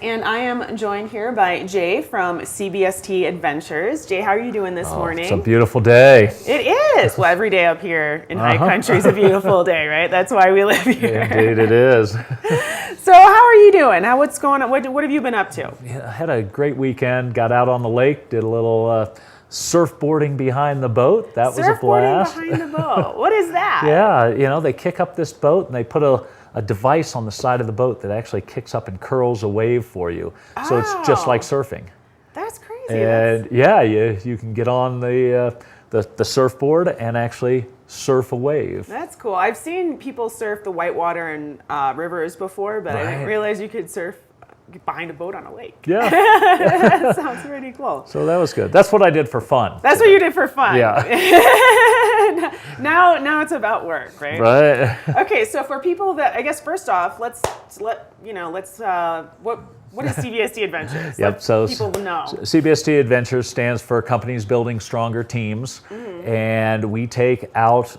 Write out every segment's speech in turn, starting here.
and I am joined here by Jay from CBST Adventures. Jay, how are you doing this morning? It's a beautiful day. It is. Well, every day up here in high country is a beautiful day, right? That's why we live here. Indeed it is. So how are you doing? What's going on? What have you been up to? Yeah, I had a great weekend, got out on the lake, did a little surfboarding behind the boat. That was a blast. Surfboarding behind the boat. What is that? Yeah, you know, they kick up this boat and they put a device on the side of the boat that actually kicks up and curls a wave for you. So it's just like surfing. That's crazy. And yeah, you can get on the surfboard and actually surf a wave. That's cool. I've seen people surf the whitewater and rivers before, but I didn't realize you could surf behind a boat on a lake. Yeah. That sounds pretty cool. So that was good. That's what I did for fun. That's what you did for fun. Yeah. Now it's about work, right? Right. Okay, so for people that, I guess first off, what is CBST Adventures? Yep. So people know. CBST Adventures stands for Companies Building Stronger Teams, and we take out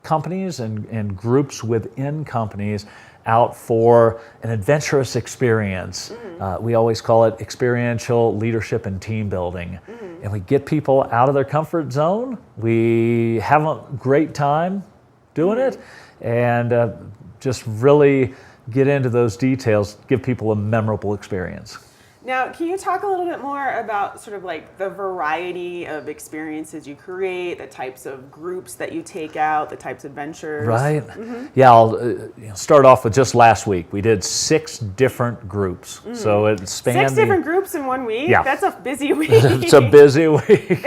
companies and groups within companies out for an adventurous experience. We always call it experiential leadership and team building. And we get people out of their comfort zone. We have a great time doing it, and just really get into those details, give people a memorable experience. Now, can you talk a little bit more about sort of like the variety of experiences you create, the types of groups that you take out, the types of ventures? Right. Yeah, I'll start off with just last week. We did 6 different groups. So it spanned 6 different groups in one week? Yeah. That's a busy week. It's a busy week.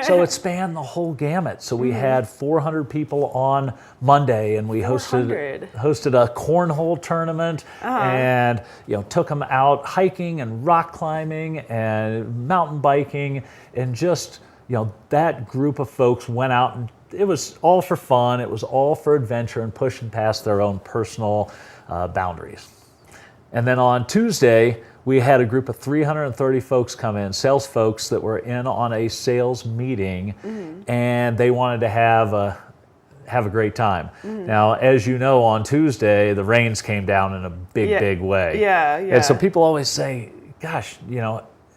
So it spanned the whole gamut. So we had 400 people on Monday, and we hosted a cornhole tournament, and took them out hiking and rock climbing and mountain biking, and just that group of folks went out, and it was all for fun. It was all for adventure and pushing past their own personal boundaries. And then on Tuesday, we had a group of 330 folks come in, sales folks that were in on a sales meeting, and they wanted to have a great time. Now, as you know, on Tuesday, the rains came down in a big way. Yeah. And so people always say, gosh,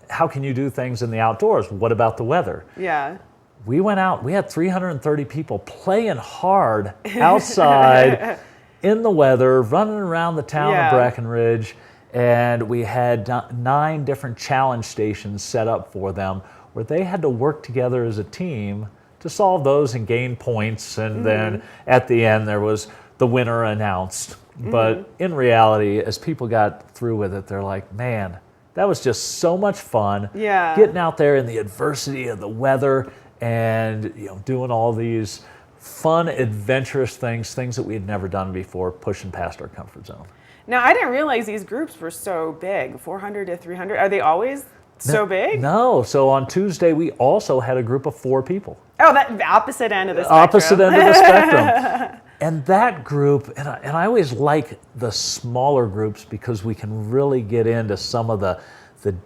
how can you do things in the outdoors? What about the weather? Yeah. We went out, we had 330 people playing hard outside in the weather, running around the town of Breckenridge, and we had 9 different challenge stations set up for them where they had to work together as a team to solve those and gain points, and then at the end there was the winner announced. But in reality, as people got through with it, they're like, man, that was just so much fun. Yeah. Getting out there in the adversity of the weather and doing all these fun, adventurous things that we had never done before, pushing past our comfort zone. Now, I didn't realize these groups were so big, 400 to 300. Are they always so big? No. So on Tuesday, we also had a group of 4 people. Oh, the opposite end of the spectrum. Opposite end of the spectrum. And that group, and I always like the smaller groups because we can really get into some of the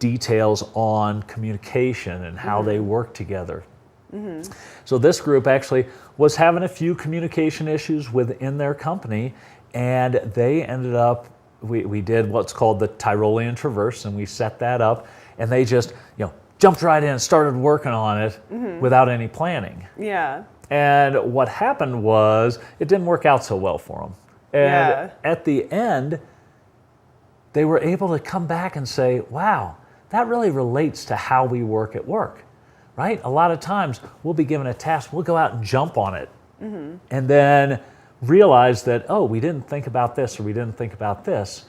details on communication and how they work together. So this group actually was having a few communication issues within their company, and they ended up, we did what's called the Tyrolean Traverse, and we set that up, and they just jumped right in and started working on it without any planning. Yeah. And what happened was it didn't work out so well for them. And at the end, they were able to come back and say, wow, that really relates to how we work at work, right? A lot of times we'll be given a task, we'll go out and jump on it, and then realize that, oh, we didn't think about this or we didn't think about this.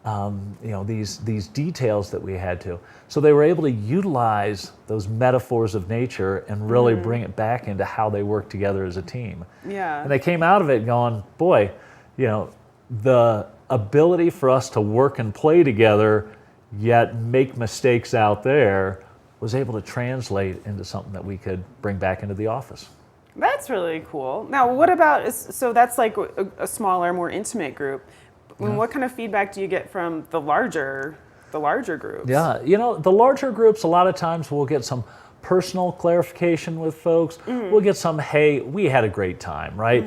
These details that we had to. So they were able to utilize those metaphors of nature and really bring it back into how they work together as a team. Yeah. And they came out of it going, boy, the ability for us to work and play together, yet make mistakes out there, was able to translate into something that we could bring back into the office. That's really cool. Now, what about, so that's like a smaller, more intimate group. What kind of feedback do you get from the larger groups? Yeah, the larger groups, a lot of times we'll get some personal clarification with folks. We'll get some, hey, we had a great time, right?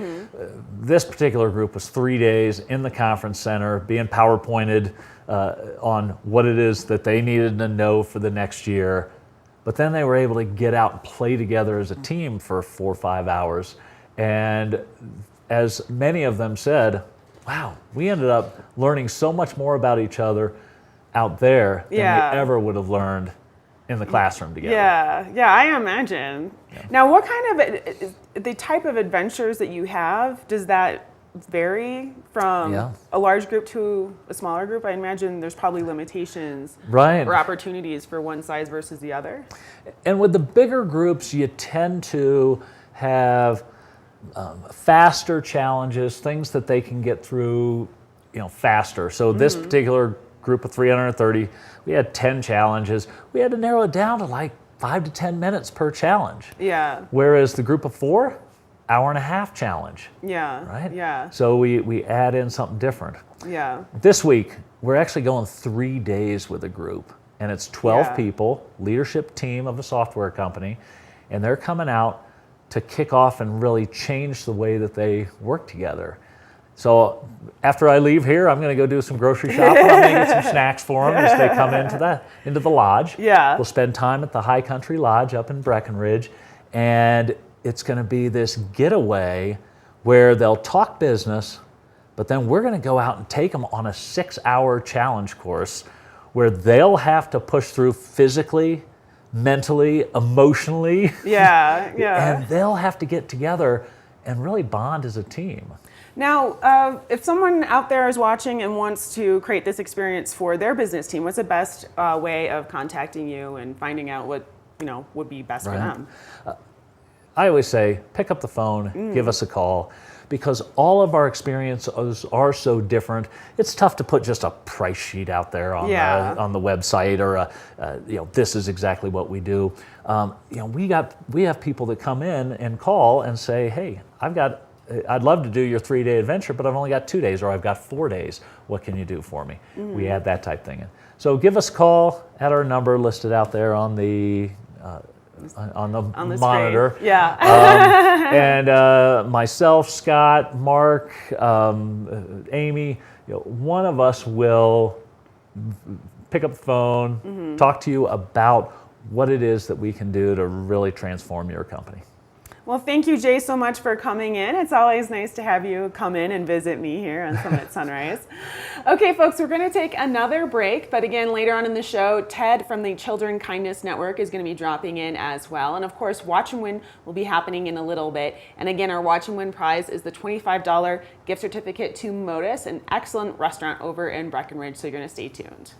This particular group was 3 days in the conference center being PowerPointed on what it is that they needed to know for the next year. But then they were able to get out and play together as a team for 4 or 5 hours. And as many of them said, wow, we ended up learning so much more about each other out there than we ever would have learned in the classroom together. Yeah, I imagine. Yeah. Now, what kind of, the type of adventures that you have, does that vary from a large group to a smaller group? I imagine there's probably limitations or opportunities for one size versus the other. And with the bigger groups, you tend to have faster challenges, things that they can get through, faster. So this particular group of 330, we had 10 challenges. We had to narrow it down to like 5 to 10 minutes per challenge. Yeah. Whereas the group of 4, hour-and-a-half challenge. Yeah. Right? Yeah. So we add in something different. Yeah. This week, we're actually going 3 days with a group, and it's 12 people, leadership team of a software company, and they're coming out to kick off and really change the way that they work together. So after I leave here, I'm going to go do some grocery shopping. I'm going to get some snacks for them as they come into the lodge. Yeah. We'll spend time at the High Country Lodge up in Breckenridge, and it's going to be this getaway where they'll talk business, but then we're going to go out and take them on a 6-hour challenge course where they'll have to push through physically, mentally, emotionally. Yeah. And they'll have to get together and really bond as a team. Now, if someone out there is watching and wants to create this experience for their business team, what's the best way of contacting you and finding out what would be best for them? I always say, pick up the phone, give us a call, because all of our experiences are so different. It's tough to put just a price sheet out there on the website or this is exactly what we do. We have people that come in and call and say, hey, I'd love to do your 3-day adventure, but I've only got 2 days or I've got 4 days. What can you do for me? We add that type thing in. So give us a call at our number listed out there on the monitor. Screen. Yeah. And myself, Scott, Mark, Amy, one of us will pick up the phone, talk to you about what it is that we can do to really transform your company. Well, thank you, Jay, so much for coming in. It's always nice to have you come in and visit me here on Summit Sunrise. Okay, folks, we're going to take another break. But again, later on in the show, Ted from the Children Kindness Network is going to be dropping in as well. And of course, Watch and Win will be happening in a little bit. And again, our Watch and Win prize is the $25 gift certificate to Modus, an excellent restaurant over in Breckenridge. So you're going to stay tuned.